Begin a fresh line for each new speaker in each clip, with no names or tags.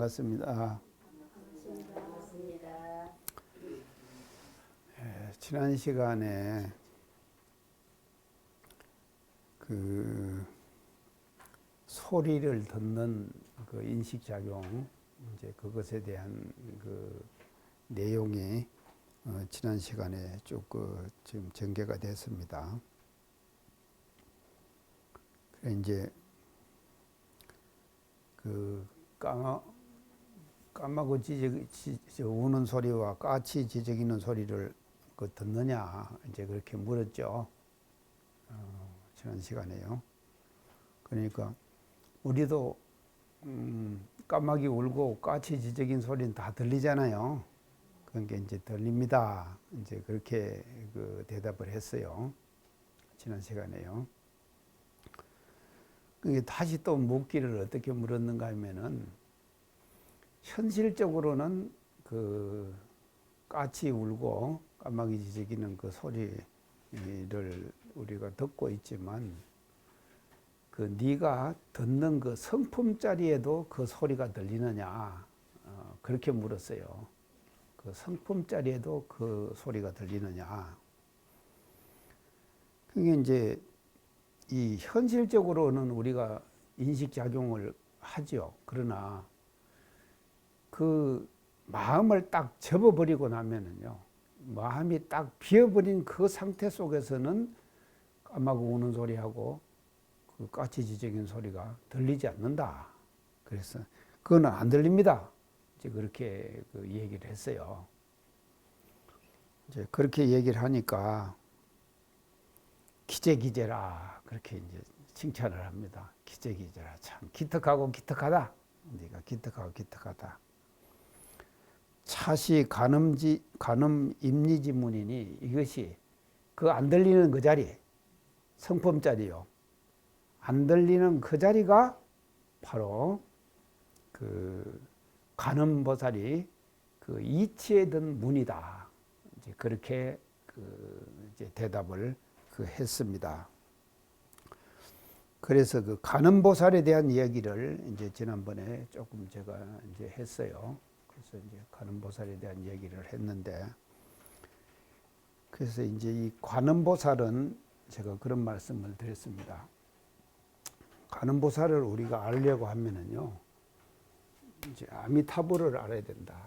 반갑습니다.
반갑습니다.
지난 시간에 그 소리를 듣는 그 인식작용, 이제 그것에 대한 그 내용이 지난 시간에 쭉 지금 전개가 됐습니다. 그래 이제 그 까마고 우는 소리와 까치 지저귀는 소리를 듣느냐 이제 그렇게 물었죠. 지난 시간에요. 그러니까 우리도 까마귀 울고 까치 지저귀는 소리는 다 들리잖아요. 그러니까 이제 들립니다. 이제 그렇게 그 대답을 했어요. 지난 시간에요. 그게 다시 또 묻기를 어떻게 물었는가 하면은 현실적으로는 그 까치 울고 까마귀 지저귀는 그 소리를 우리가 듣고 있지만 그 네가 듣는 그 성품자리에도 그 소리가 들리느냐 그렇게 물었어요. 그 성품자리에도 그 소리가 들리느냐. 그게 이제 이 현실적으로는 우리가 인식작용을 하죠. 그러나 그 마음을 딱 접어버리고 나면은요, 마음이 딱 비어버린 그 상태 속에서는 까마귀 우는 소리하고 그 까치 지저귀는 소리가 들리지 않는다. 그래서 그거는 안 들립니다. 이제 그렇게 그 얘기를 했어요. 이제 그렇게 얘기를 하니까 기재기재라 그렇게 이제 칭찬을 합니다. 기재기재라 참 기특하고 기특하다. 네가 기특하고 기특하다. 차시 간음 임리지문이니 이것이 그 안 들리는 그 자리 성품자리요. 안 들리는 그 자리가 바로 그 간음보살이 그 이치에 든 문이다. 이제 그렇게 그 이제 대답을 했습니다. 그래서 그 간음보살에 대한 이야기를 이제 지난번에 조금 제가 이제 했어요. 그래서 이제 간음보살에 대한 얘기를 했는데, 그래서 이제 이 간음보살은 제가 그런 말씀을 드렸습니다. 간음보살을 우리가 알려고 하면은요, 이제 아미타불을 알아야 된다.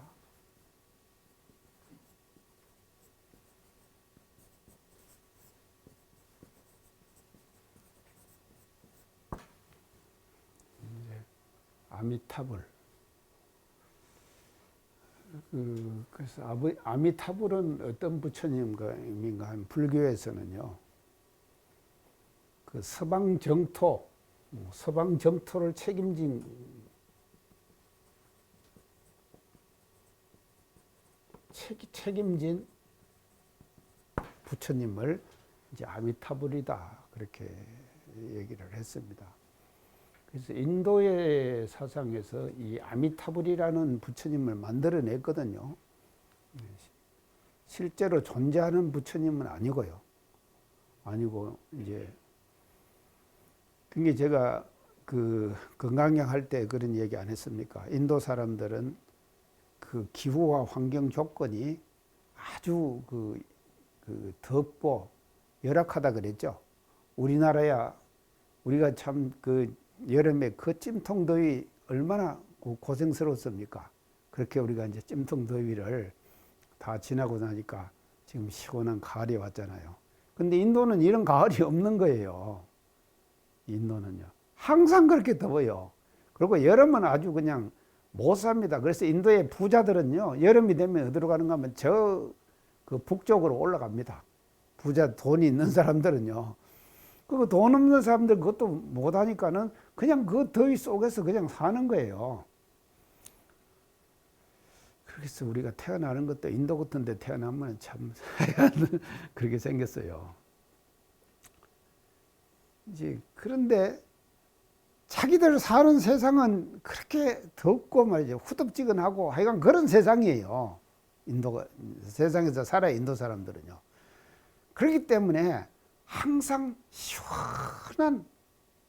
아미타불. 그래서 아미타불은 어떤 부처님인가 하면 불교에서는요, 그 서방 정토를 책임진 부처님을 이제 아미타불이다 그렇게 얘기를 했습니다. 그래서 인도의 사상에서 이 아미타불이라는 부처님을 만들어냈거든요. 실제로 존재하는 부처님은 아니고요. 아니고 이제 그게 제가 그 건강약 할 때 그런 얘기 안 했습니까? 인도 사람들은 그 기후와 환경 조건이 아주 그 덥고 열악하다 그랬죠. 우리나라야 우리가 참 그 여름에 그 찜통 더위 얼마나 고생스러웠습니까? 그렇게 우리가 이제 찜통 더위를 다 지나고 나니까 지금 시원한 가을이 왔잖아요. 근데 인도는 이런 가을이 없는 거예요. 인도는요. 항상 그렇게 더워요. 그리고 여름은 아주 그냥 못 삽니다. 그래서 인도의 부자들은요, 여름이 되면 어디로 가는가 하면 그 북쪽으로 올라갑니다. 부자 돈이 있는 사람들은요. 그 돈 없는 사람들 그것도 못 하니까는 그냥 그 더위 속에서 그냥 사는 거예요. 그래서 우리가 태어나는 것도 인도 같은 데 태어나면 참 그렇게 생겼어요. 이제 그런데 자기들 사는 세상은 그렇게 덥고 말이죠. 후덥지근하고 하여간 그런 세상이에요. 인도가 세상에서 살아요. 인도 사람들은요. 그렇기 때문에 항상 시원한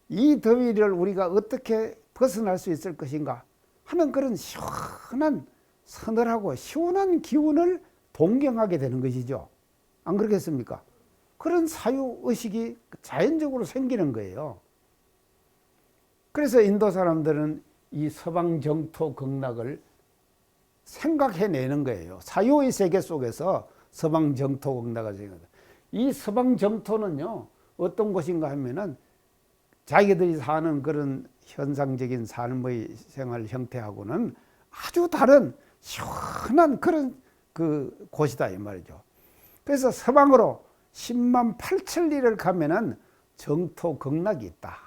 이 더위를 우리가 어떻게 벗어날 수 있을 것인가 하는 그런 시원한 서늘하고 시원한 기운을 동경하게 되는 것이죠. 안 그렇겠습니까? 그런 사유의식이 자연적으로 생기는 거예요. 그래서 인도 사람들은 이 서방 정토 극락을 생각해내는 거예요. 사유의 세계 속에서 서방 정토 극락을 생각해요. 이 서방 정토는요, 어떤 곳인가 하면은 자기들이 사는 그런 현상적인 삶의 생활 형태하고는 아주 다른 시원한 그런 그 곳이다 이 말이죠. 그래서 서방으로 10만 8천 리를 가면은 정토 극락이 있다.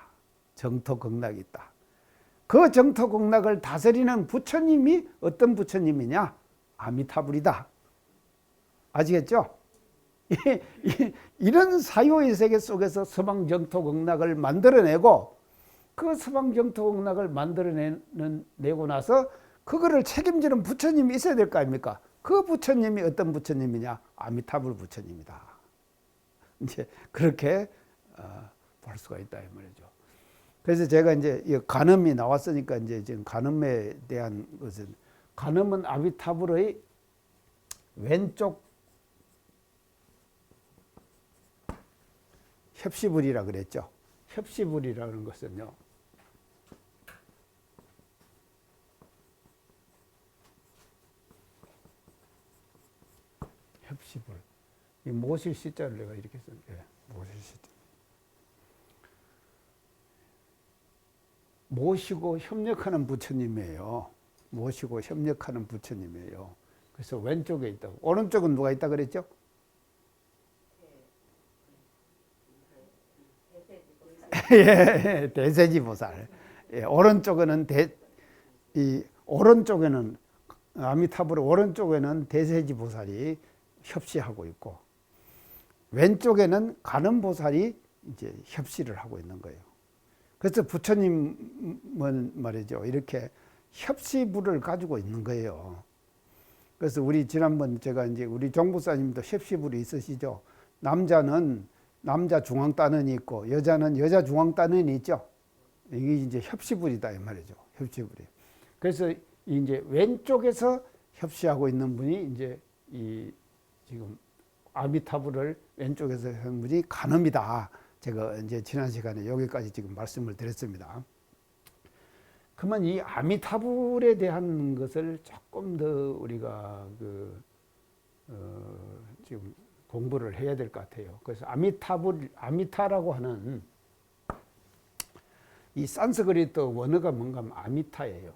정토 극락이 있다. 그 정토 극락을 다스리는 부처님이 어떤 부처님이냐? 아미타불이다. 아시겠죠? 이런 사유의 세계 속에서 서방 정토 극락을 만들어내고 그 서방 정토 극락을 만들어내고 나서 그거를 책임지는 부처님이 있어야 될 거 아닙니까? 그 부처님이 어떤 부처님이냐? 아미타불 부처님이다. 이제 그렇게 볼 수가 있다 이 말이죠. 그래서 제가 이제 간음이 나왔으니까 이제 지금 간음에 대한 것은 간음은 아미타불의 왼쪽 협시불이라 그랬죠. 협시불이라는 것은요. 협시불. 이 모실 시자를 내가 이렇게 썼는데, 예, 모실 시자. 모시고 협력하는 부처님이에요. 모시고 협력하는 부처님이에요. 그래서 왼쪽에 있다고. 오른쪽은 누가 있다 그랬죠? 예, 대세지보살. 예, 오른쪽에는 오른쪽에는 아미타불의 오른쪽에는 대세지보살이 협시하고 있고 왼쪽에는 간음보살이 이제 협시를 하고 있는 거예요. 그래서 부처님은 말이죠. 이렇게 협시불을 가지고 있는 거예요. 그래서 우리 지난번 제가 이제 우리 종부사님도 협시불이 있으시죠. 남자는 남자 중앙단원이 있고 여자는 여자 중앙단원이 있죠. 이게 이제 협시불이다 이 말이죠. 협시불이. 그래서 이제 왼쪽에서 협시하고 있는 분이 이제 이 지금 아미타불을 왼쪽에서 한 분이 간음이다. 제가 이제 지난 시간에 여기까지 지금 말씀을 드렸습니다. 그러면 이 아미타불에 대한 것을 조금 더 우리가 지금 공부를 해야 될 것 같아요. 그래서 아미타라고 하는 이 산스크리트 원어가 뭔가 하면 아미타예요.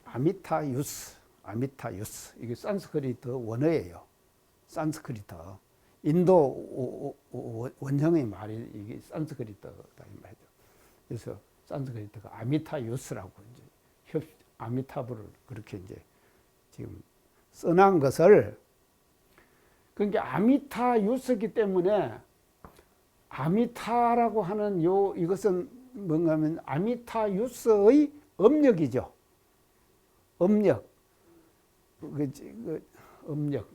아미타유스. 이게 산스크리트 원어예요. 산스크리트. 인도 원형의 말이 이게 산스크리트다 이 말이죠. 그래서 산스크리트가 아미타유스라고 이제 아미타불을 그렇게 이제 지금 써놓은 것을 그러니까 아미타유스이기 때문에 아미타라고 하는 이것은 뭔가 하면 아미타유스의 음력이죠. 음력. 음력.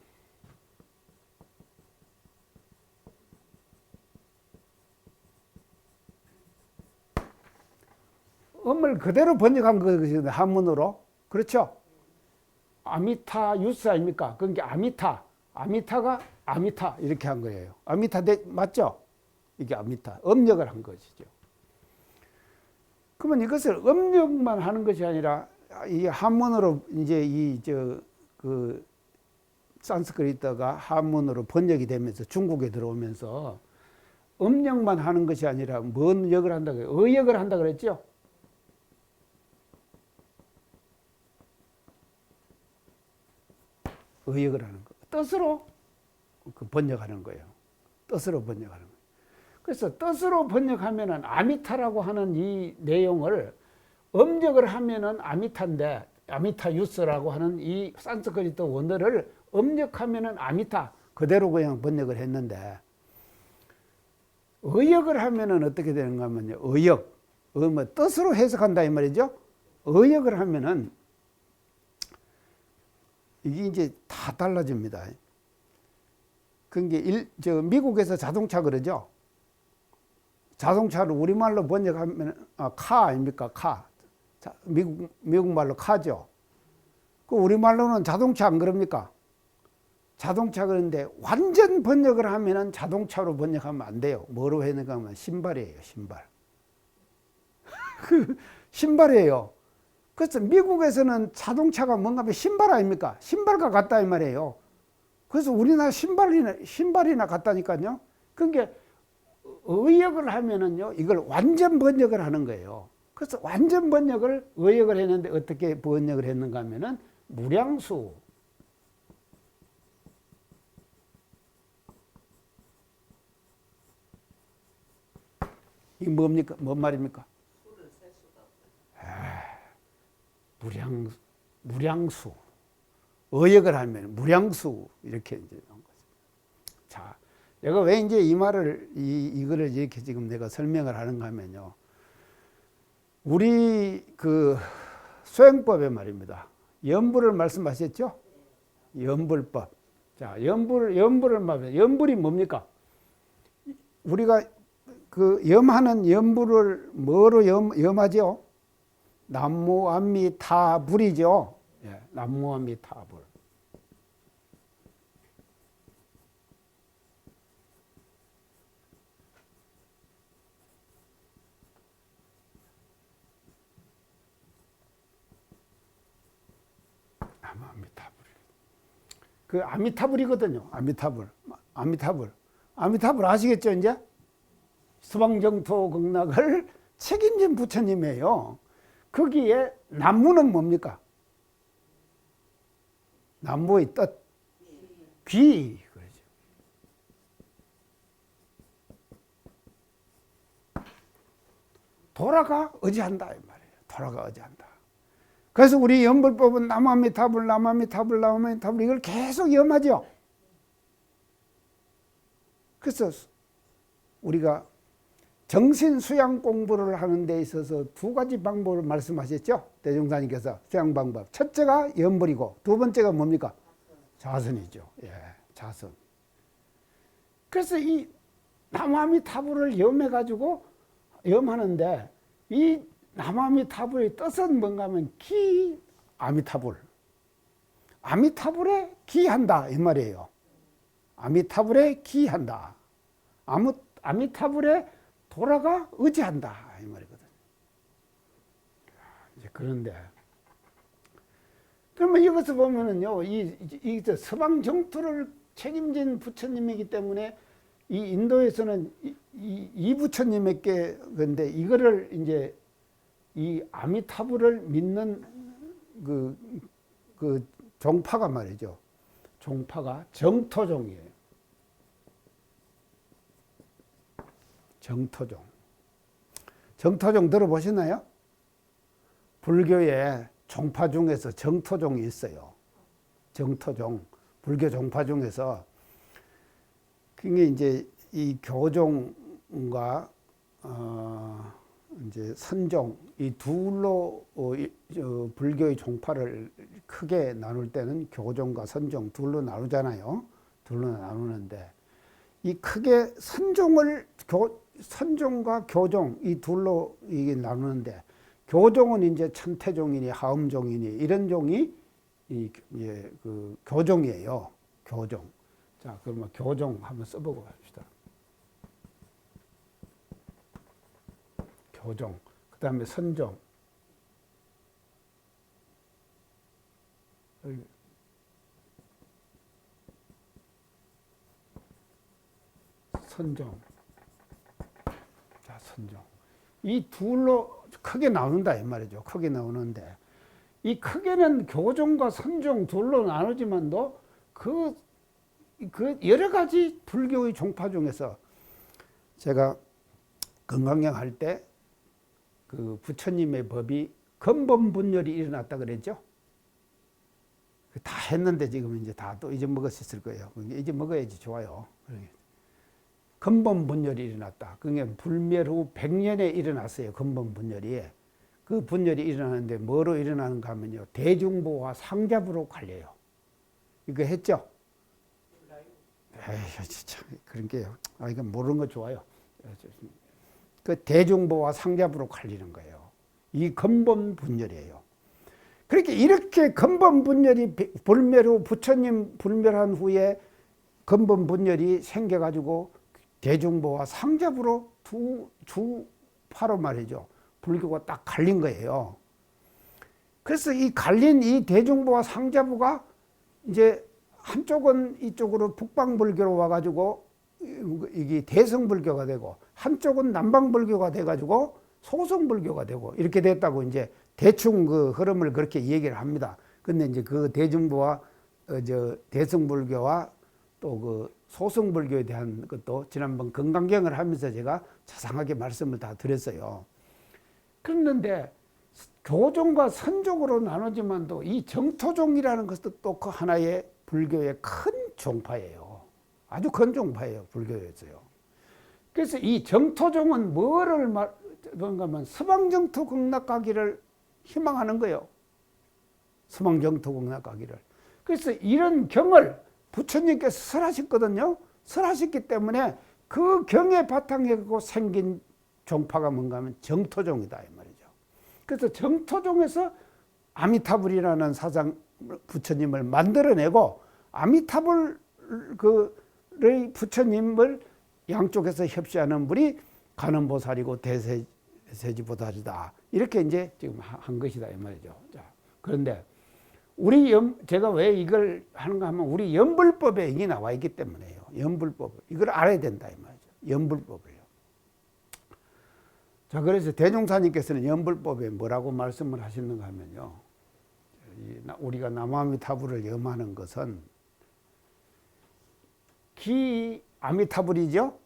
음을 그대로 번역한 것이거든요. 한문으로. 그렇죠? 아미타유스 아닙니까? 그러니까 아미타가 아미타 이렇게 한 거예요. 아미타 맞죠? 이게 아미타. 음력을 한 것이죠. 그러면 이것을 음력만 하는 것이 아니라 이 한문으로 이제 그 산스크리트가 한문으로 번역이 되면서 중국에 들어오면서 음력만 하는 것이 아니라 뭔 역을 한다 그래요? 의역을 한다 그랬죠? 의역을 하는 거. 뜻으로 번역하는 거예요. 뜻으로 번역하는 거예요. 그래서 뜻으로 번역하면은 아미타라고 하는 이 내용을 음력을 하면은 아미타인데 아미타유스라고 하는 이 산스크리트 원어를 음력하면은 아미타 그대로 그냥 번역을 했는데 의역을 하면은 어떻게 되는가 하면요. 의역. 뭐 뜻으로 해석한다 이 말이죠. 의역을 하면은 이게 이제 다 달라집니다. 그게 미국에서 자동차 그러죠. 자동차를 우리말로 번역하면 카 아닙니까? 카. 자, 미국말로 카죠. 그 우리말로는 자동차 안 그럽니까? 자동차 그런데 완전 번역을 하면은 자동차로 번역하면 안 돼요. 뭐로 번역하면 신발이에요, 신발. 신발이에요. 그래서 미국에서는 자동차가 뭔가 하면 신발 아닙니까? 신발과 같다 이 말이에요. 그래서 우리나라 신발이나 같다니까요. 그러니까 의역을 하면은요, 이걸 완전 번역을 하는 거예요. 그래서 완전 번역을 의역을 했는데 어떻게 번역을 했는가 하면은 무량수. 이 뭡니까? 뭔 말입니까? 무량수. 의역을 하면 무량수 이렇게 이제 나온 거죠. 자, 내가 왜 이제 이 말을 이거를 이렇게 지금 내가 설명을 하는가 하면요. 우리 그 소행법에 말입니다. 연불을 말씀하셨죠? 연불법. 자, 연불을 말하면 연불이 뭡니까? 우리가 그 염하는 연불을 뭐로 염하죠? 남무암미타불이죠. 예, 남무암미타불. 그 아미타불이거든요. 아미타불 아시겠죠, 이제? 서방정토 극락을 책임진 부처님이에요. 거기에 남무는 뭡니까? 남무의 뜻, 귀. 그러죠. 돌아가 의지한다 이 말이에요. 돌아가 의지한다. 그래서 우리 연불법은 남아미타불 이걸 계속 염하죠. 그래서 우리가 정신 수양 공부를 하는 데 있어서 두 가지 방법을 말씀하셨죠. 대종사님께서 수양 방법. 첫째가 연불이고 두 번째가 뭡니까? 자선이죠. 예, 자선. 그래서 이 남아미타불을 염해가지고 염하는데 이 남아미타불의 뜻은 뭔가 하면 기 아미타불. 아미타불에 기한다 이 말이에요. 아미타불에 기한다. 아미타불에 돌아가 의지한다 이 말이거든요. 이제 그런데 그러면 이것을 보면은요, 이 서방 정토를 책임진 부처님이기 때문에 이 인도에서는 이 부처님에게 근데 이거를 이제 이 아미타불을 믿는 그 종파가 말이죠. 종파가 정토종이에요. 정토종 들어보시나요? 불교의 종파 중에서 정토종이 있어요. 정토종. 불교 종파 중에서 그게 이제 이 교종과 이제 선종 이 둘로 불교의 종파를 크게 나눌 때는 교종과 선종 둘로 나누잖아요. 둘로 나누는데 이 크게 선종과 교종 이 둘로 이게 나누는데 교종은 이제 천태종이니 하음종이니 이런 종이 그 교종이에요. 교종. 자, 그러면 교종 한번 써보고 합시다. 교종. 그 다음에 선종. 선종. 자, 선종. 이 둘로 크게 나눈다 이 말이죠. 크게 나오는데 이 크게는 교종과 선종 둘로 나누지만도 그 여러 가지 불교의 종파 중에서 제가 건강경 할 때 그 부처님의 법이 근본분열이 일어났다 그랬죠. 다 했는데 지금 이제 다 또 잊어먹었을 거예요. 잊어먹어야지 좋아요. 근본분열이 일어났다. 그게 불멸 후 100년에 일어났어요. 근본분열이. 그 분열이 일어나는데 뭐로 일어나는가 하면요. 대중보와 상잡으로 갈려요. 이거 했죠? 에이, 진짜 그런 게요. 이거 모르는 거 좋아요. 그 대중보와 상자부로 갈리는 거예요. 이 근본 분열이에요. 그렇게 이렇게 근본 분열이 불멸 후 부처님 불멸한 후에 근본 분열이 생겨가지고 대중보와 상자부로 두 파로 말이죠. 불교가 딱 갈린 거예요. 그래서 이 갈린 이 대중보와 상자부가 이제 한쪽은 이쪽으로 북방불교로 와가지고 이게 대성불교가 되고 한쪽은 남방불교가 돼가지고 소성불교가 되고 이렇게 됐다고 이제 대충 그 흐름을 그렇게 얘기를 합니다. 근데 이제 그 대중보와 대성불교와 또 그 소성불교에 대한 것도 지난번 건강경을 하면서 제가 자상하게 말씀을 다 드렸어요. 그랬는데 교종과 선종으로 나누지만도 이 정토종이라는 것도 또 그 하나의 불교의 큰 종파예요. 아주 큰 종파예요. 불교에서요. 그래서 이 정토종은 뭐를 말하는가 하면 서방정토 극락가기를 희망하는 거예요. 서방정토 극락가기를. 그래서 이런 경을 부처님께서 설하셨거든요. 설하셨기 때문에 그 경에 바탕에 생긴 종파가 뭔가 하면 정토종이다 이 말이죠. 그래서 정토종에서 아미타불이라는 사상 부처님을 만들어내고 아미타불의 부처님을 양쪽에서 협시하는 분이 관음보살이고 대세지보살이다. 이렇게 이제 지금 한 것이다 이 말이죠. 자, 그런데 제가 왜 이걸 하는가 하면 우리 연불법에 이게 나와 있기 때문에요. 연불법 이걸 알아야 된다 이 말이죠. 연불법을요. 자, 그래서 대종사님께서는 연불법에 뭐라고 말씀을 하시는가 하면요. 우리가 남아미타불을 염하는 것은 아미타불이죠.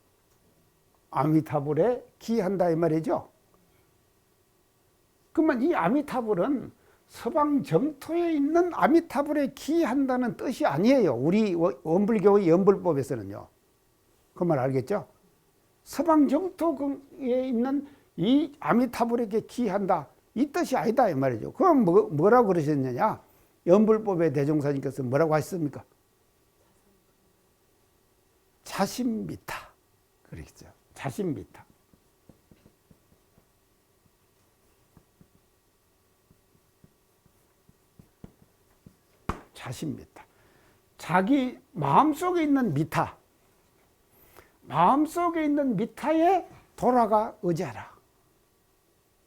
아미타불에 기한다 이 말이죠. 그러면 이 아미타불은 서방 정토에 있는 아미타불에 기한다는 뜻이 아니에요. 우리 원불교의 연불법에서는요. 그 말 알겠죠? 서방 정토에 있는 이 아미타불에게 기한다. 이 뜻이 아니다 이 말이죠. 그럼 뭐라고 그러셨느냐? 연불법의 대종사님께서 뭐라고 하셨습니까? 자신미타. 그러겠죠. 자신미타. 자신미타. 자기 마음속에 있는 미타. 마음속에 있는 미타에 돌아가 의지하라.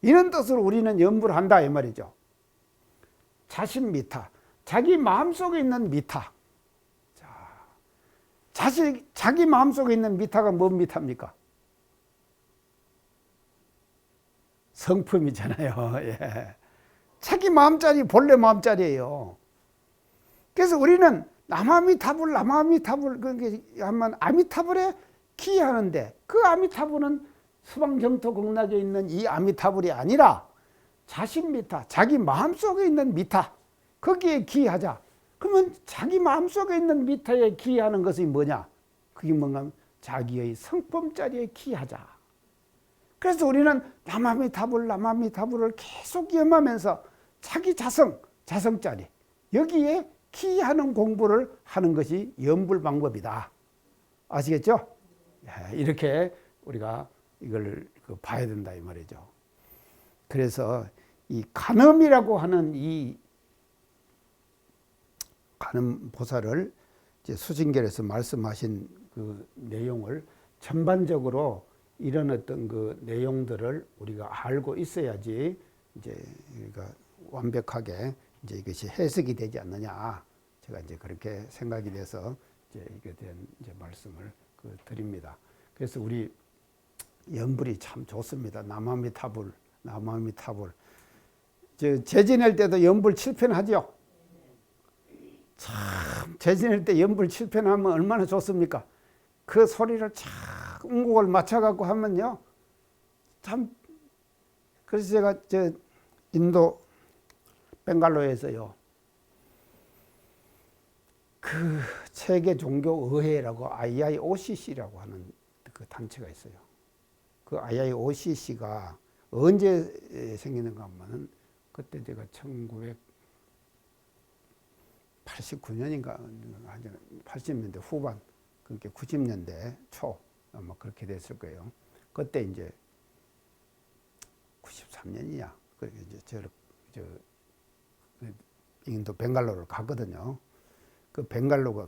이런 뜻으로 우리는 연불을 한다 이 말이죠. 자신 미타. 자기 마음속에 있는 미타. 자기 마음속에 있는 미타가 뭔 미타입니까? 성품이잖아요. 예. 자기 마음짜리 본래 마음짜리예요. 그래서 우리는 남아미타불 그렇게 하면 아미타불에 기하는데 그 아미타불은 서방정토 극락에 있는 이 아미타불이 아니라 자신 미타, 자기 마음속에 있는 미타 거기에 기하자. 그러면 자기 마음속에 있는 미타에 기하는 것이 뭐냐? 그게 뭔가 하면 자기의 성품자리에 기하자. 그래서 우리는 남아미타불을 계속 염하면서 자기 자성자리 여기에 기하는 공부를 하는 것이 연불 방법이다. 아시겠죠? 이렇게 우리가 이걸 봐야 된다 이 말이죠. 그래서 이 간음이라고 하는 이 간음 보살을 이제 수징결에서 말씀하신 그 내용을 전반적으로 이런 어떤 그 내용들을 우리가 알고 있어야지 이제 우리가 완벽하게 이제 이것이 해석이 되지 않느냐. 제가 이제 그렇게 생각이 돼서 이제 이게 된 이제 말씀을 드립니다. 그래서 우리 연불이 참 좋습니다. 남아미타불. 제 지낼 때도 연불 7편 하죠. 참, 제 지낼 때 연불 7편 하면 얼마나 좋습니까? 그 소리를 참 음곡을 맞춰갖고 하면요. 참, 그래서 제가 인도 벵갈로에서요. 그 세계 종교 의회라고 IIOCC라고 하는 그 단체가 있어요. 그 IIOCC가 언제 생기는가 하면은 그때 제가 1989년인가 80년대 후반 그렇게 90년대 초 아마 그렇게 됐을 거예요. 그때 이제 23년이냐. 그렇게 이제 저 인도 벵갈로를 갔거든요. 그 벵갈로가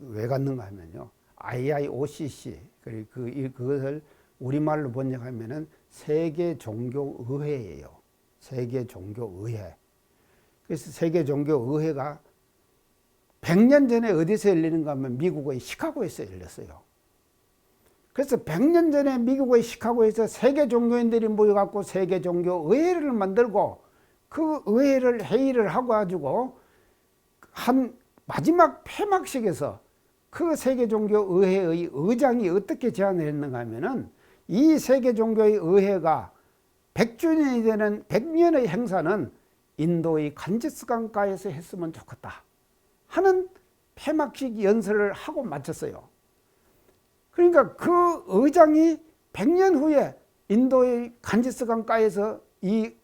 왜 갔는가 하면요. IIOCC, 그것을 우리말로 번역하면은 세계종교의회예요. 세계종교의회. 그래서 세계종교의회가 100년 전에 어디서 열리는가 하면 미국의 시카고에서 열렸어요. 그래서 100년 전에 미국의 시카고에서 세계 종교인들이 모여갖고 세계종교의회를 만들고 그 의회를 회의를 하고 가지고 한 마지막 폐막식에서 그 세계종교의회의 의장이 어떻게 제안을 했는가 하면은 이 세계종교의 의회가 100주년이 되는 100년의 행사는 인도의 간지스 강가에서 했으면 좋겠다 하는 폐막식 연설을 하고 마쳤어요. 그러니까 그 의장이 100년 후에 인도의 간지스 강가에서 이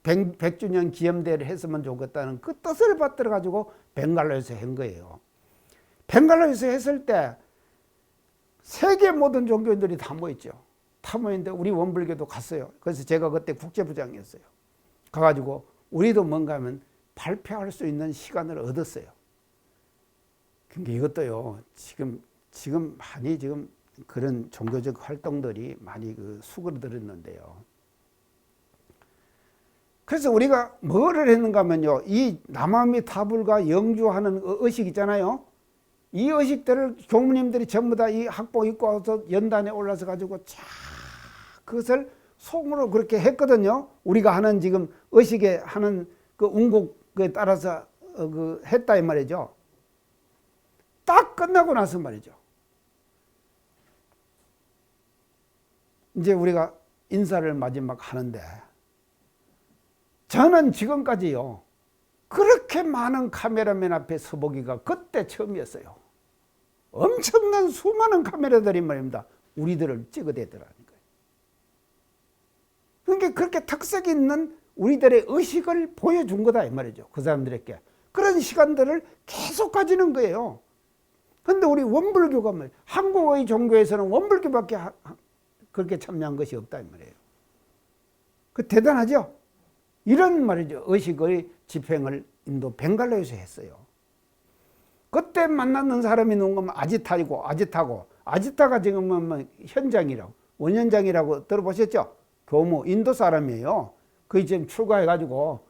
100주년 기념대회를 했으면 좋겠다는 그 뜻을 받들어 가지고 벵갈로에서 한 거예요. 벵갈로에서 했을 때 세계 모든 종교인들이 다 모였죠. 다 모였는데 우리 원불교도 갔어요. 그래서 제가 그때 국제부장이었어요. 가가지고 우리도 뭔가 하면 발표할 수 있는 시간을 얻었어요. 그러니까 이것도요, 지금 많이 지금 그런 종교적 활동들이 많이 수그러들었는데요. 그래서 우리가 뭐를 했는가 하면요, 이 나마미타불과 영주하는 의식 있잖아요. 이 의식들을 교무님들이 전부 다 이 학복 입고 와서 연단에 올라서 가지고 쫙 그것을 송으로 그렇게 했거든요. 우리가 하는 지금 의식에 하는 그 운곡에 따라서 했다 이 말이죠. 딱 끝나고 나서 말이죠. 이제 우리가 인사를 마지막 하는데 저는 지금까지요, 그렇게 많은 카메라맨 앞에 서보기가 그때 처음이었어요. 엄청난 수많은 카메라들이 말입니다. 우리들을 찍어대더라는 거예요. 그러니까 그렇게 특색 있는 우리들의 의식을 보여준 거다 이 말이죠. 그 사람들에게. 그런 시간들을 계속 가지는 거예요. 그런데 우리 원불교가 뭐 한국의 종교에서는 원불교밖에 그렇게 참여한 것이 없다 이 말이에요. 그 대단하죠? 이런 말이죠. 의식의 집행을 인도 벵갈로에서 했어요. 그때 만났는 사람이 누군가 아지타가 지금은 뭐 현장이라고, 원현장이라고 들어보셨죠? 교무, 인도 사람이에요. 그게 지금 출가해가지고,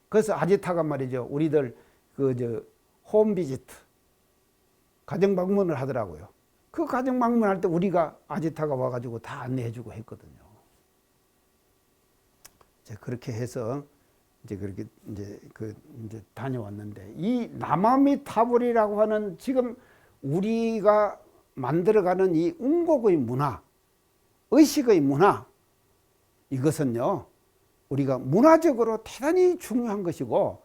그래서 아지타가 말이죠. 우리들 홈비지트, 가정방문을 하더라고요. 그 가정방문할 때 우리가 아지타가 와가지고 다 안내해주고 했거든요. 그렇게 해서 그렇게 이제 다녀왔는데, 이 나마미타불이라고 하는 지금 우리가 만들어가는 이 운곡의 문화, 의식의 문화, 이것은요, 우리가 문화적으로 대단히 중요한 것이고,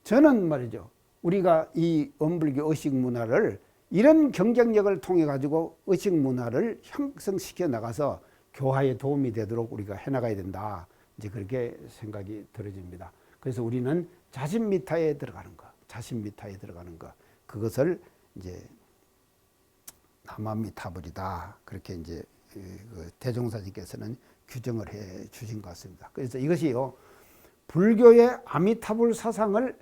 저는 말이죠, 우리가 이 원불교 의식 문화를 이런 경쟁력을 통해 가지고 의식 문화를 형성시켜 나가서 교화에 도움이 되도록 우리가 해나가야 된다. 이제 그렇게 생각이 들어집니다. 그래서 우리는 자신미타에 들어가는 것, 자신미타에 들어가는 것, 그것을 이제 나마미타불이다. 그렇게 이제 대종사님께서는 규정을 해 주신 것 같습니다. 그래서 이것이요, 불교의 아미타불 사상을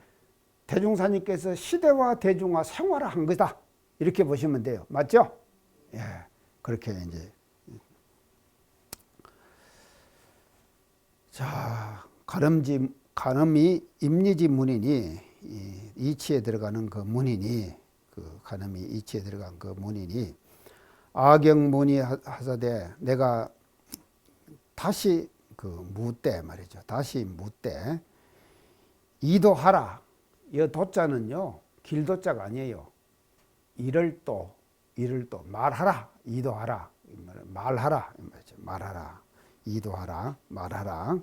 대종사님께서 시대화, 대중화, 생활화한 거다. 이렇게 보시면 돼요. 맞죠? 예, 그렇게 이제. 자, 가늠이 임리지 문인이 이치에 들어가는 그 문인이, 그 가늠이 이치에 들어간 그 문인이 아경문이 하사되 내가 다시 묻되 말이죠. 다시 묻되 이도하라. 이 도자는요, 길도자가 아니에요. 이를 또 말하라. 이도하라. 말하라. 말하라. 이도하라. 말하라.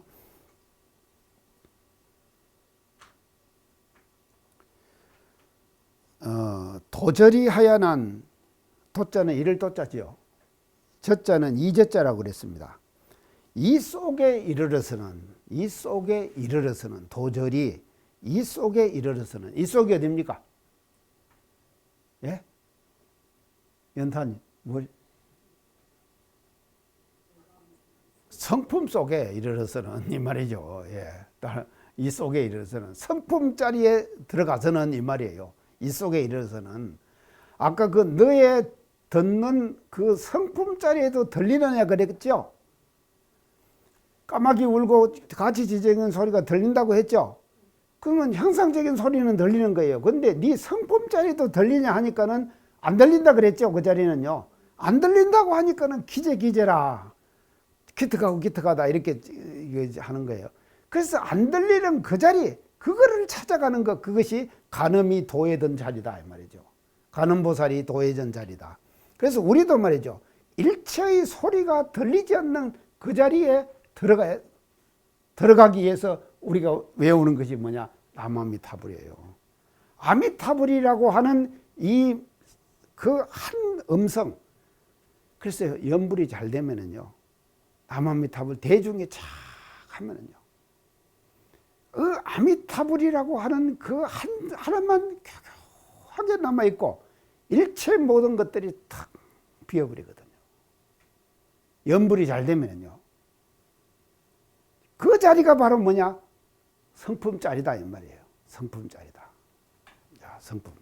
도절이 하야난, 도자는 이를 도자지요. 저자는 이저자라고 그랬습니다. 이 속에 이르러서는 도절이 이 속에 이르러서는, 이 속이 어딥니까? 예? 연탄, 뭐? 성품 속에 이르러서는 이 말이죠. 예. 이 속에 이르러서는 성품 자리에 들어가서는 이 말이에요. 이 속에 이르러서는 아까 그 너의 듣는 그 성품 자리에도 들리느냐 그랬죠. 까마귀 울고 같이 짖는 소리가 들린다고 했죠. 그러면 형상적인 소리는 들리는 거예요. 근데 네 성품 자리도 들리냐 하니까는 안 들린다 그랬죠. 그 자리는요. 안 들린다고 하니까는 기재라. 기특하다 이렇게 하는 거예요. 그래서 안 들리는 그 자리, 그거를 찾아가는 것, 그것이 간음이 도해던 자리다 이 말이죠. 간음보살이 도해전 자리다. 그래서 우리도 말이죠. 일체의 소리가 들리지 않는 그 자리에 들어가기 위해서 우리가 외우는 것이 뭐냐? 남아미타불이에요. 아미타불이라고 하는 이 그 한 음성. 그래서 연불이 잘 되면은요. 남아미타불 대중에 착 하면은요. 그 아미타불이라고 하는 그 하나만 교묘하게 남아있고 일체 모든 것들이 탁 비어버리거든요. 연불이 잘 되면요. 그 자리가 바로 뭐냐? 성품 자리다 이 말이에요. 성품 자리다. 자, 성품.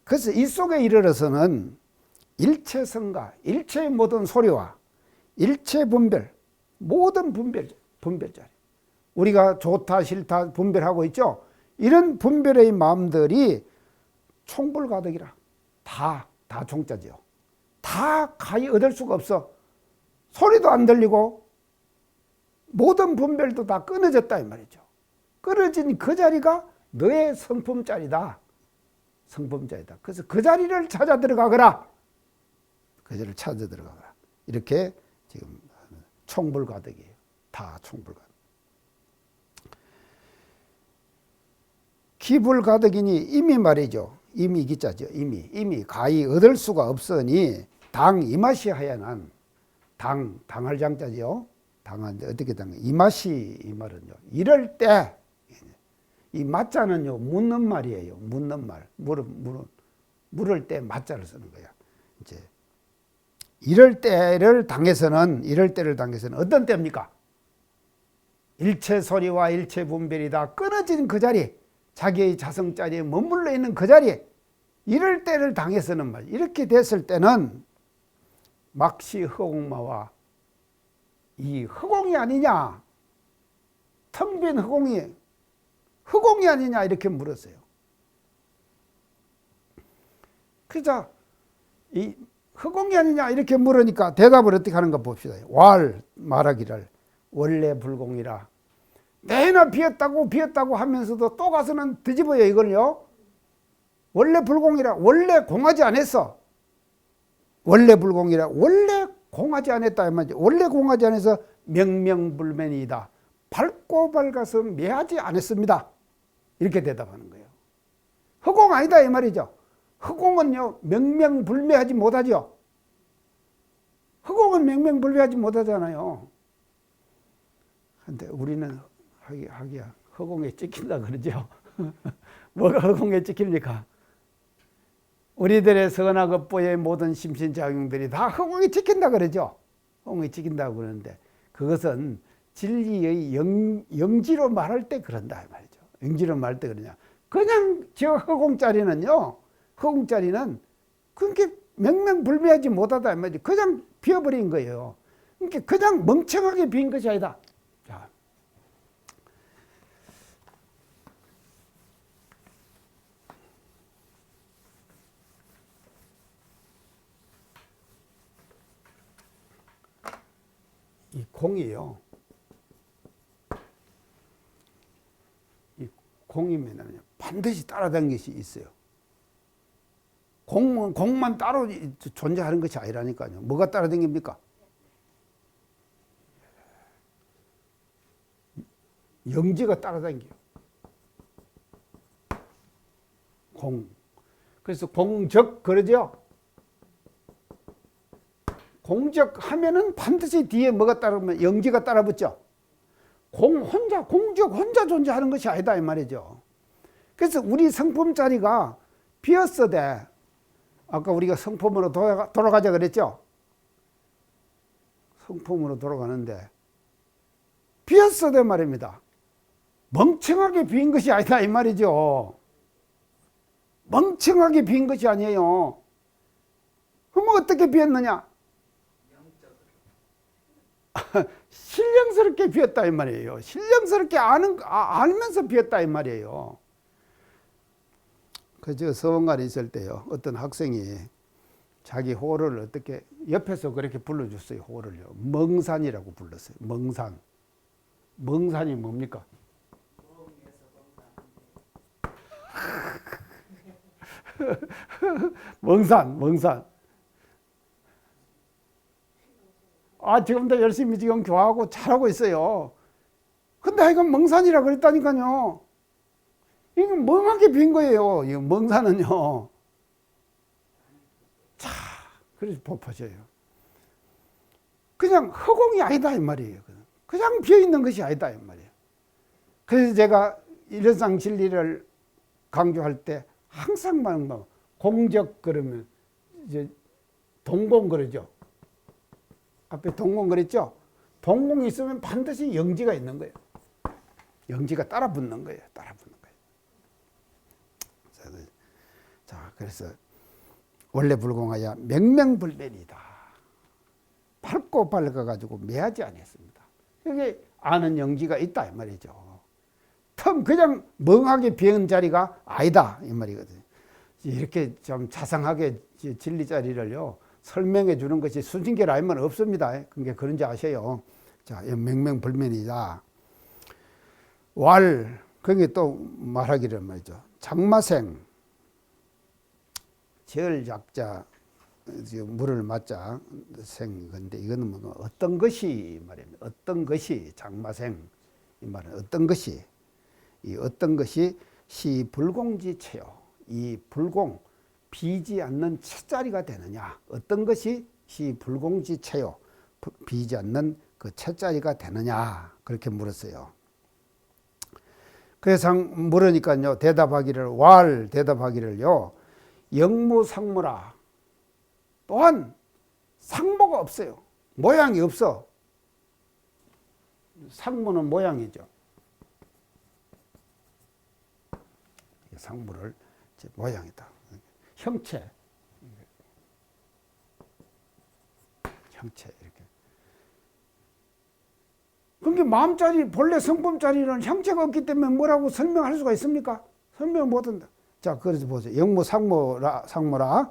그래서 이 속에 이르러서는 일체 성가, 일체의 모든 소리와 일체 분별, 모든 분별 자리. 우리가 좋다 싫다 분별하고 있죠. 이런 분별의 마음들이 총불가득이라. 다 총자지요. 다 가히 얻을 수가 없어. 소리도 안 들리고 모든 분별도 다 끊어졌다 이 말이죠. 끊어진 그 자리가 너의 성품 자리다. 성품 자리다. 그래서 그 자리를 찾아 들어가거라. 그 자리를 찾아 들어가거라. 이렇게 지금 총불가득이에요. 다 총불가득. 기불가득이니 이미 말이죠. 이미 기자죠. 이미 가히 얻을 수가 없으니 당 이맛이 하야난 당할 장자죠. 당한데 어떻게 당해? 이 맛이 이 말은요. 이럴 때 이 맞자는요 묻는 말이에요. 묻는 말. 물을 때 맞자를 쓰는 거야. 이제 이럴 때를 당해서는 어떤 때입니까? 일체 소리와 일체 분별이 다 끊어진 그 자리, 자기의 자성 자리에 머물러 있는 그 자리, 이럴 때를 당해서는 말. 이렇게 됐을 때는 막시 허공마와 이 허공이 아니냐, 텅 빈 허공이 아니냐 이렇게 물었어요. 그래서 이 허공이 아니냐 이렇게 물으니까 대답을 어떻게 하는가 봅시다. 말하기를 원래 불공이라. 내나 비었다고 하면서도 또 가서는 뒤집어요 이걸요. 원래 불공이라. 원래 공하지 않았어. 원래 불공이라. 원래 공하지 않았다 이 말이죠. 원래 공하지 않아서 명명불면이다. 밝고 밝아서 매하지 않았습니다. 이렇게 대답하는 거예요. 허공 아니다 이 말이죠. 허공은요 명명불매하지 못하죠. 허공은 명명불매하지 못하잖아요. 근데 우리는 하기야 허공에 찍힌다 그러죠. 뭐가 허공에 찍힙니까? 우리들의 선악업보의 모든 심신작용들이 다 허공에 찍힌다 그러죠. 허공에 찍힌다고 그러는데 그것은 진리의 영지로 말할 때 그런다 말이죠. 영지로 말할 때 그러냐. 그냥 저 허공짜리는요. 허공짜리는 그렇게 명명불매하지 못하다 말이죠. 그냥 비어버린 거예요. 그러니까 그냥 멍청하게 빈 것이 아니다. 자. 이 공이요. 이 공이면은 반드시 따라다니는 것이 있어요. 공만 따로 존재하는 것이 아니라니까요. 뭐가 따라다닙니까? 영지가 따라다녀요. 공. 그래서 공적 그러죠. 공적 하면은 반드시 뒤에 뭐가 따르면 영지가 따라붙죠. 공적 혼자 존재하는 것이 아니다 이 말이죠. 그래서 우리 성품 자리가 비었어대. 아까 우리가 성품으로 돌아가자 그랬죠. 성품으로 돌아가는데 비었어 대 말입니다. 멍청하게 빈 것이 아니다 이 말이죠. 멍청하게 빈 것이 아니에요. 그럼 어떻게 비었느냐? 신령스럽게 비었다 이 말이에요. 신령스럽게 알면서 비었다 이 말이에요. 저 서원관에 있을 때요, 어떤 학생이 자기 호를 어떻게 옆에서 그렇게 불러줬어요. 호를요, 멍산이라고 불렀어요. 멍산. 멍산이 뭡니까? 멍산. 지금도 열심히 지금 교화하고 잘하고 있어요. 근데 하여간 멍산이라 그랬다니까요. 이건 멍하게 빈 거예요. 이 멍산은요. 자, 그래서 pop어져요. 그냥 허공이 아니다 이 말이에요. 그냥 비어 있는 것이 아니다 이 말이에요. 그래서 제가 일회상 진리를 강조할 때 항상 뭐 공적 그러면 이제 동공 그러죠. 앞에 동공 그랬죠. 동공이 있으면 반드시 영지가 있는 거예요. 영지가 따라 붙는 거예요. 따라 붙는 거예요. 자, 그래서 원래 불공하여 맹맹불변이다. 밝고 밝아가지고 매하지 않았습니다. 여기 아는 영지가 있다 이 말이죠. 텅 그냥 멍하게 비은 자리가 아니다 이 말이거든요. 이렇게 좀 자상하게 진리 자리를요 설명해 주는 것이 순진계라 하면 없습니다. 그게 그런지 아셔요. 자, 맹맹불변이다. 그게 또 말하기를 말이죠. 장마생, 제일 작자, 물을 맞자 생 건데 이거는 뭐 어떤 것이 말입니다. 어떤 것이 장마생 이 말은 어떤 것이 이 어떤 것이 시 불공지체요. 이 불공 비지 않는 채자리가 되느냐? 어떤 것이 시 불공지체요. 비지 않는 그 채자리가 되느냐? 그렇게 물었어요. 그래서 물으니까요 대답하기를요 영무상무라. 또한 상모가 없어요. 모양이 없어. 상무는 모양이죠. 상무를 모양이다. 형체 이렇게. 그게 마음자리 본래 성품자리는 형체가 없기 때문에 뭐라고 설명할 수가 있습니까? 설명 못한다. 자, 그래서 보세요. 영무상무라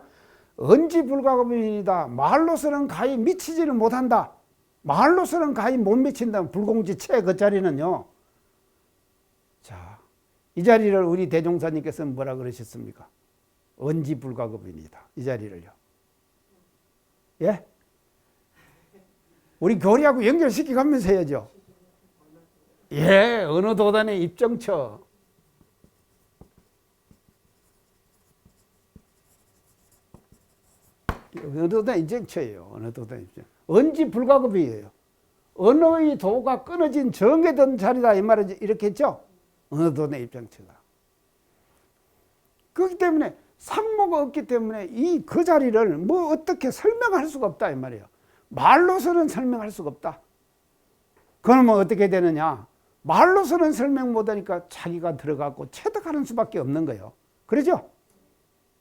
언지불가급이다. 말로서는 가히 미치지를 못한다. 말로서는 가히 못 미친다. 불공지체 그 자리는요. 자, 이 자리를 우리 대종사님께서는 뭐라 그러셨습니까? 언지불가급입니다. 이 자리를요. 예? 우리 교리하고 연결시켜 가면서 해야죠. 예, 어느 도단의 입정처. 어느 도단의 입정처예요. 어느 도단의 입정. 언지불가급이에요. 언어의 도가 끊어진 정해진 자리다 이 말은 이렇게 했죠. 어느 도단의 입정처가. 그렇기 때문에 상모가 없기 때문에 그 자리를 뭐 어떻게 설명할 수가 없다 이 말이에요. 말로서는 설명할 수가 없다. 그러면 어떻게 되느냐? 말로서는 설명 못하니까 자기가 들어가고 체득하는 수밖에 없는 거예요. 그러죠?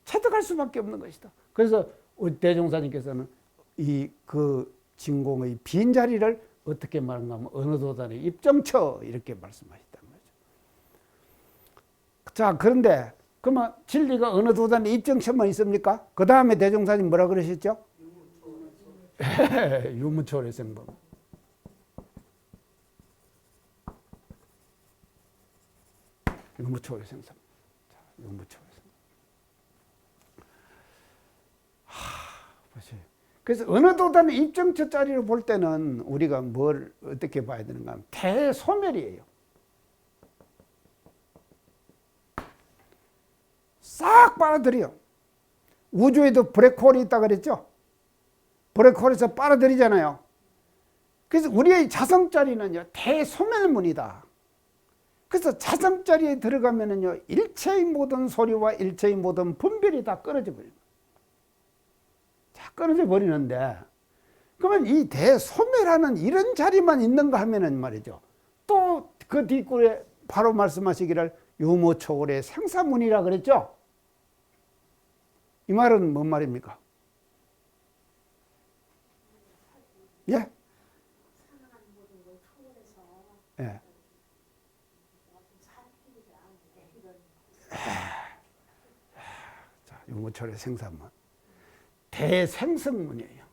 체득할 수밖에 없는 것이다. 그래서 우리 대종사님께서는 그 진공의 빈 자리를 어떻게 말하는가 하면 어느 도단의 입정처 이렇게 말씀하셨단 말이죠. 자, 그런데 그러면 진리가 어느 도단의 입정처만 있습니까? 그 다음에 대종사님 뭐라 그러셨죠? 유무초월의 생법. 유무초월의 생법. 유무초월의 생법. 보세요. 그래서 어느 도단의 입정처 자리를 볼 때는 우리가 뭘 어떻게 봐야 되는가 하면 대소멸이에요. 싹 빨아들여요. 우주에도 블랙홀이 있다 그랬죠? 블랙홀에서 빨아들이잖아요. 그래서 우리의 자성자리는요, 대소멸문이다. 그래서 자성자리에 들어가면은요, 일체의 모든 소리와 일체의 모든 분별이 다 끊어져 버립니다. 자, 끊어져 버리는데, 그러면 이 대소멸하는 이런 자리만 있는가 하면은 말이죠. 또 그 뒷글에 바로 말씀하시기를 유무초월의 생사문이라 그랬죠. 이 말은 뭔 말입니까? 예? 예. 자, 유무초월의 생사문. 대생성문이에요.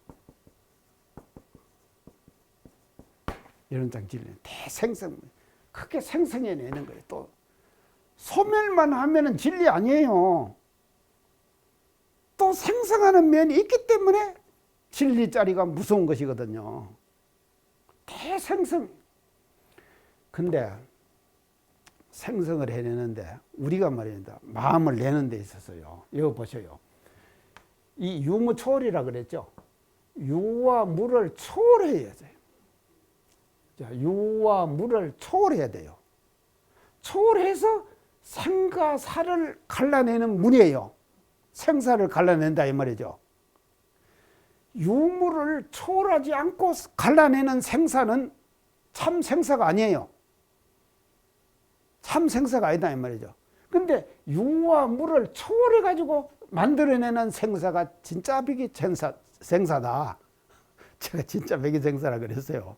이런 장 진리. 대생성문. 크게 생성해내는 거예요. 또 소멸만 하면은 진리 아니에요. 또 생성하는 면이 있기 때문에 진리 자리가 무서운 것이거든요. 대생성. 근데 생성을 해내는데 우리가 말입니다. 마음을 내는 데 있어서요. 이거 보셔요. 이 유무초월이라 그랬죠. 유와 무를 초월해야 돼요. 자, 유와 무를 초월해야 돼요. 초월해서 생과 사를 갈라내는 문이에요. 생사를 갈라낸다 이 말이죠. 유무를 초월하지 않고 갈라내는 생사는 참 생사가 아니에요. 참 생사가 아니다 이 말이죠. 근데 유와 무를 초월해 가지고 만들어내는 생사가 진짜 비기 생사다. 제가 진짜 비기 생사라 그랬어요.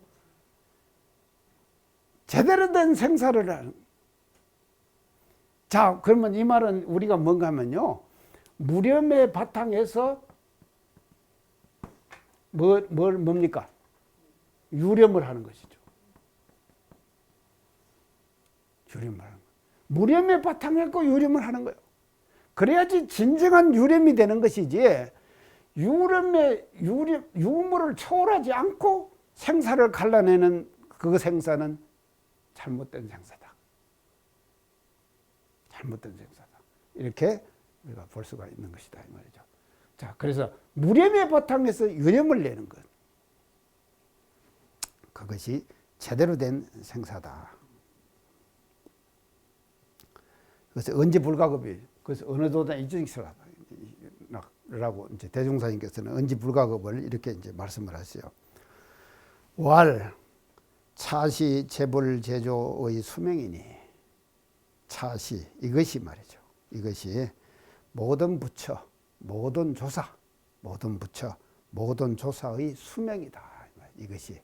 제대로 된 생사를 하는. 자, 그러면 이 말은 우리가 뭔가 하면요. 무렴의 바탕에서 뭡니까? 유렴을 하는 것이죠. 유렴을 하는 거예요. 무렴의 바탕에 거 유렴을 하는 거예요. 그래야지 진정한 유렴이 되는 것이지, 유무를 초월하지 않고 생사를 갈라내는 그 생사는 잘못된 생사다. 잘못된 생사다. 이렇게 우리가 볼 수가 있는 것이다 이 말이죠. 자, 그래서 무렴의 바탕에서 유렴을 내는 것, 그것이 제대로 된 생사다. 그래서 언제 불가급이, 그래서 어느 도단 이중식사라고 이제 대종사님께서는 언제 불가급을 이렇게 이제 말씀을 하세요. 왈 차시 재벌 제조의 수명이니, 차시 이것이 말이죠. 이것이 모든 부처, 모든 조사, 모든 부처, 모든 조사의 수명이다. 이것이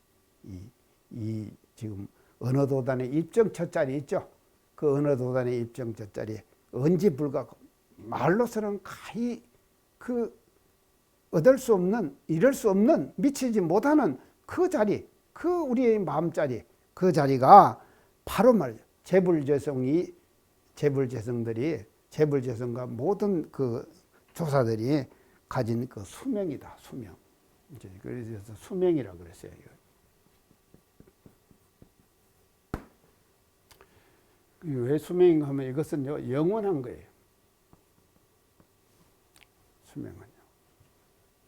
이 지금 어느 도단의 입정첫 자리 있죠. 그 어느 도단의 입정첫 자리 언제 불가급, 말로서는 가히 그 얻을 수 없는, 이룰 수 없는, 미치지 못하는 그 자리, 그 우리의 마음자리, 그 자리가 바로 말이죠. 재불재성과 모든 그 조사들이 가진 그 수명이다. 수명. 이제 그래서 수명이라고 그랬어요. 왜 수명인가 하면 이것은요, 영원한 거예요. 수명은요.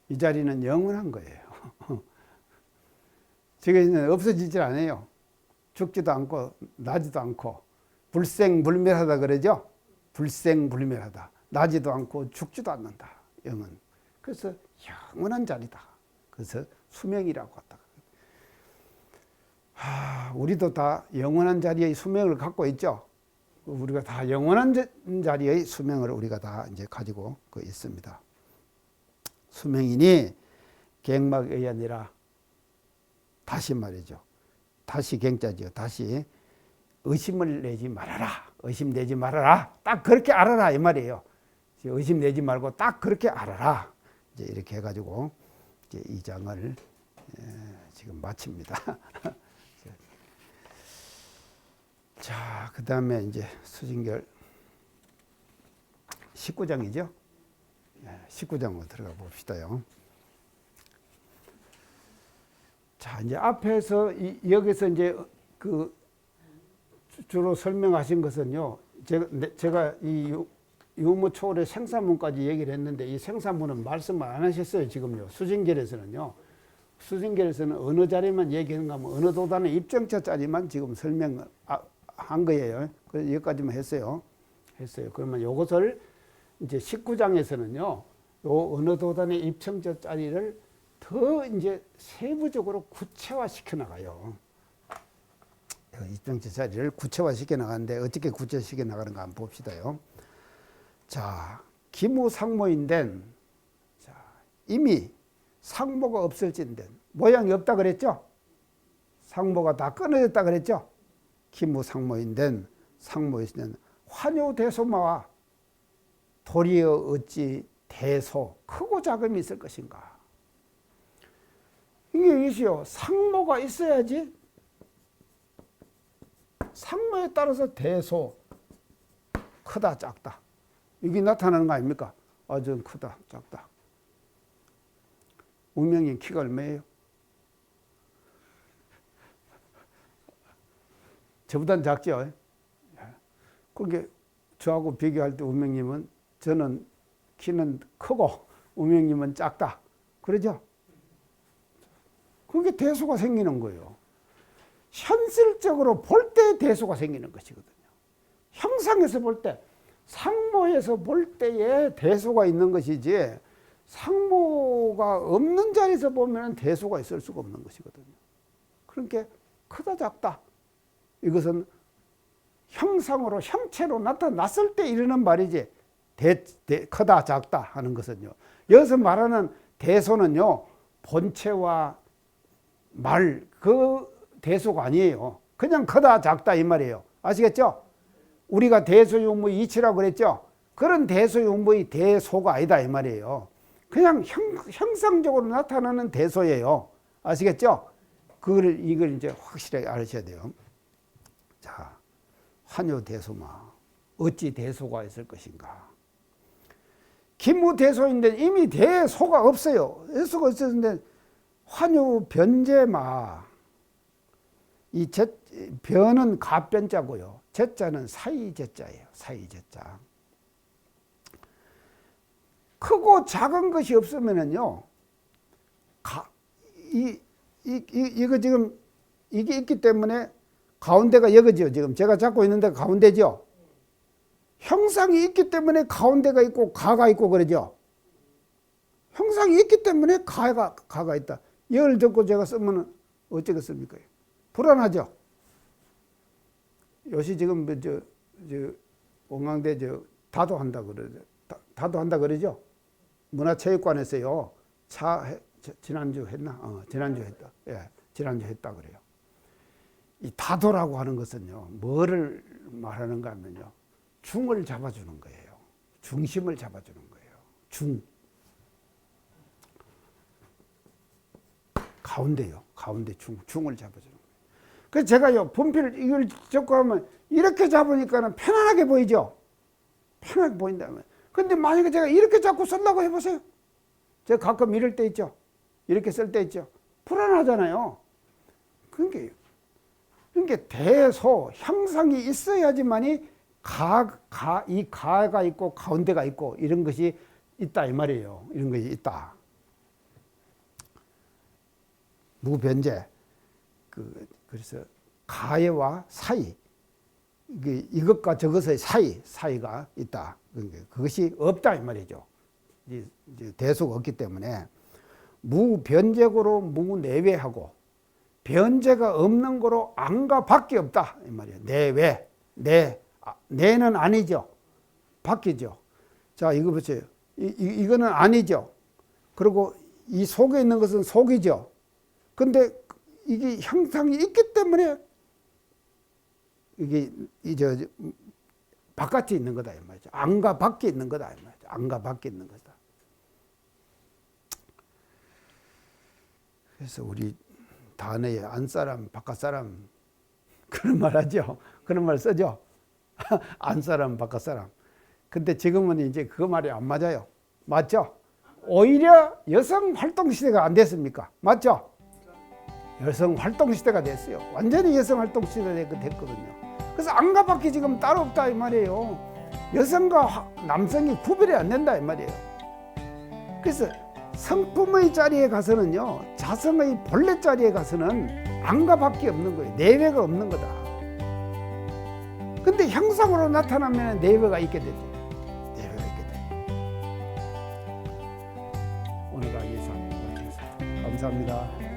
이 자리는 영원한 거예요. 지금 없어지질 않아요. 죽지도 않고 나지도 않고 불생불멸하다 그러죠. 불생불멸하다. 나지도 않고 죽지도 않는다. 영은. 그래서 영원한 자리다. 그래서 수명이라고 한다. 우리도 다 영원한 자리의 수명을 갖고 있죠. 우리가 다 영원한 자리의 수명을 우리가 다 이제 가지고 있습니다. 수명이니 갱막의 아니라, 다시 말이죠. 다시 갱자죠. 다시 의심을 내지 말아라. 의심 내지 말아라. 딱 그렇게 알아라 이 말이에요. 의심 내지 말고 딱 그렇게 알아라. 이제 이렇게 해가지고 이제 이 장을 지금 마칩니다. 자, 그 다음에 이제 수징결 19장이죠. 19장으로 들어가 봅시다요. 자, 이제 앞에서 여기서 이제 그 주로 설명하신 것은요, 제가 이 유무초월의 생사문까지 얘기를 했는데, 이 생사문은 말씀을 안 하셨어요, 지금요. 수징결에서는요. 수징결에서는 어느 자리만 얘기하는가 하면 어느 도단의 입정처 자리만 지금 설명한 거예요. 그래서 여기까지만 했어요. 그러면 이것을 이제 19장에서는요, 요 어느 도단의 입정처 자리를 더 이제 세부적으로 구체화시켜 나가요. 입증 제자리를 구체화시켜 나가는데 어떻게 구체시켜 나가는가 한번 봅시다요. 자, 기무상모인된, 자, 이미 상모가 없을진된, 모양이 없다 그랬죠? 상모가 다 끊어졌다 그랬죠? 기무상모인된 상모이시는 환요대소마와 도리어 어찌 대소, 크고 작음이 있을 것인가. 이게 이시요, 상모가 있어야지 상모에 따라서 대소, 크다 작다 이게 나타나는 거 아닙니까? 아, 전 크다 작다. 우명님 키가 얼마예요? 저보다는 작죠? 그게 저하고 비교할 때 우명님은, 저는 키는 크고 우명님은 작다 그러죠? 그게 대소가 생기는 거예요. 현실적으로 볼 때 대소가 생기는 것이거든요. 형상에서 볼 때, 상모에서 볼 때에 대소가 있는 것이지 상모가 없는 자리에서 보면 대소가 있을 수가 없는 것이거든요. 그러니까 크다 작다 이것은 형상으로 형체로 나타났을 때 이르는 말이지 크다 작다 하는 것은요. 여기서 말하는 대소는요, 본체와 말 그 대소가 아니에요. 그냥 크다 작다 이 말이에요. 아시겠죠? 우리가 대소용무의 이치라고 그랬죠? 그런 대소용무의 대소가 아니다 이 말이에요. 그냥 형상적으로 나타나는 대소예요. 아시겠죠? 이걸 이제 확실하게 알으셔야 돼요. 자, 환요대소마 어찌 대소가 있을 것인가. 기무대소인데 이미 대소가 없어요. 대소가 없었는데 환요변제마, 이 변은 갑변자고요. 제자는 사이제자예요. 사이제자. 크고 작은 것이 없으면은요, 이거 지금 이게 있기 때문에 가운데가 여기죠. 지금 제가 잡고 있는 데가 가운데죠. 형상이 있기 때문에 가운데가 있고 가가 있고 그러죠. 형상이 있기 때문에 가가 있다. 예를 듣고 제가 쓰면 어쩌겠습니까? 불안하죠. 요새 지금 옹강대 다도한다 그러죠. 다도한다 그러죠. 문화체육관에서요. 지난주 했나? 지난주 했다. 예, 지난주 했다 그래요. 이 다도라고 하는 것은요, 뭐를 말하는가 하면요, 중을 잡아주는 거예요. 중심을 잡아주는 거예요. 가운데요. 가운데 중을 잡아주는 거예요. 그래서 제가요, 분필을 이걸 잡고 하면 이렇게 잡으니까는 편안하게 보이죠? 편하게 보인다면. 근데 만약에 제가 이렇게 잡고 쓰려고 해보세요. 제가 가끔 이럴 때 있죠? 이렇게 쓸 때 있죠? 불안하잖아요. 그러니까 대소, 형상이 있어야지만이 이 가가 있고 가운데가 있고 이런 것이 있다 이 말이에요. 이런 것이 있다. 무변제. 그래서 가해와 사이, 이것과 저것의 사이가 있다. 그것이 없다 이 말이죠. 이제 대소가 없기 때문에 무변제고로 무내외하고, 변제가 없는 거로 안과 밖이 없다 이 말이에요. 내외, 내는 아니죠. 밖이죠. 자, 이거 보세요. 이거는 아니죠. 그리고 이 속에 있는 것은 속이죠. 근데 이게 형상이 있기 때문에 이게 바깥에 있는 거다 이 말이죠. 안과 밖에 있는 거다 이 말이죠. 안과 밖에 있는 거다. 그래서 우리 단어에 안사람 바깥사람 그런 말 하죠. 그런 말 쓰죠. 안사람 바깥사람. 근데 지금은 이제 그 말이 안 맞아요. 맞죠? 오히려 여성 활동 시대가 안 됐습니까? 맞죠? 여성 활동 시대가 됐어요. 완전히 여성 활동 시대가 됐거든요. 그래서 안과 밖이 지금 따로 없다 이 말이에요. 여성과 남성이 구별이 안 된다 이 말이에요. 그래서 성품의 자리에 가서는요, 자성의 본래 자리에 가서는 안과 밖이 없는 거예요. 내외가 없는 거다. 근데 형상으로 나타나면 내외가 있게 되죠. 내외가 있게 돼요. 오늘 강의 이상 마치겠습니다. 감사합니다.